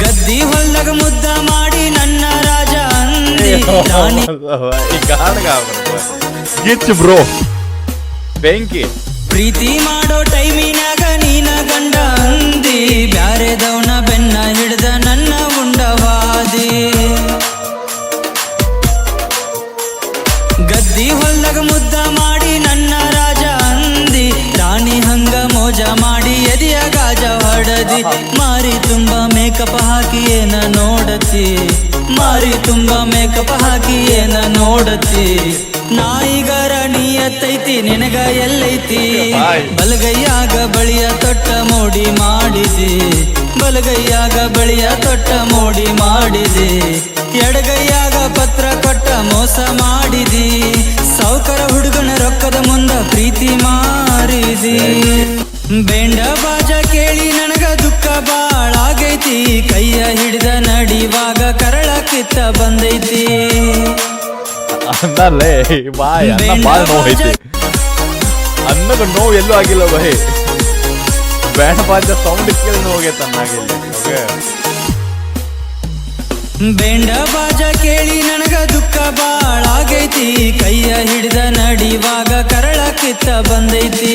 ಗದ್ದಿ ಹೊಲ್ದಾಗ ಮುದ್ದ ಮಾಡಿ ನನ್ನ ರಾಜ ಅಂದಿ ರಾಣಿ ಬ್ರೋ ಬೆಂಕಿ ಪ್ರೀತಿ ಮಾಡೋ ಟೈಮಿನಾಗ ನೀನ ಗಂಡ ಅಂದಿ ಬ್ಯಾರೆದವನ ಬೆನ್ನ ಹಿಡ್ದ ನನ್ನ ಉಂಡವಾದಿ ಗದ್ದಿ ಹೊಲ್ದಾಗ ಮುದ್ದ ಮಾಡಿ ನನ್ನ ರಾಜ ಅಂದಿ ರಾಣಿ ಹಂಗ ಮೋಜ ಮಾಡಿ ಎದೆಯ ಗಾಜ ಹೊಡದಿ ಮಾರಿ ತುಂಬ ಮೇಕಪ್ ಹಾಕಿ ಏನ ನೋಡತಿ ಮಾರಿ ತುಂಬ ಮೇಕಪ್ ಹಾಕಿ ಏನ ನೋಡತಿ ನಾಯಿಗರ ನೀಯತ್ತೈತಿ ನಿನಗ ಎಲ್ಲೈತಿ ಬಲಗೈಯಾಗ ಬಳಿಯ ತೊಟ್ಟ ಮೋಡಿ ಮಾಡಿದಿ ಬಲಗೈಯಾಗ ಬಳಿಯ ತೊಟ್ಟ ಮೋಡಿ ಮಾಡಿದಿ ಎಡಗೈಯಾಗ ಪತ್ರ ಕೊಟ್ಟ ಮೋಸ ಮಾಡಿದಿ ಸಾವುಕಾರ ಹುಡುಗನ ರೊಕ್ಕದ ಮುಂದ ಪ್ರೀತಿ ಮಾರಿದಿ ಬೆಂಡ ಬಾಜ ಕೇಳಿ ನನಗ ದುಃಖ ಬಾಳಾಗೈತಿ ಕೈಯ ಹಿಡಿದ ನಡಿವಾಗ ಕರಳ ಕಿತ್ತ ಬಂದೈತಿ ಅನ್ನಲ್ಲೇ ಬಾಯ್ ಅನ್ನ ಬಾಳ ನೋವೈತಿ ಅನ್ನಗ ನೋವು ಎಲ್ಲೂ ಆಗಿಲ್ಲ ಬಹಿ ಬ್ಯಾಂಡ್ ಬಾಜ ಸೌಂಡ್ ಕೇಳಿ ನೋವಾಗೈತೆ ಅನ್ನಾಗಿಲ್ಲ ಬೆಂಡ ಬಾಜ ಕೇಳಿ ನನಗ ದುಃಖ ಬಾಳಾಗೈತಿ ಕೈಯ ಹಿಡಿದ ನಡಿವಾಗ ಕರಳ ಕಿತ್ತ ಬಂದೈತಿ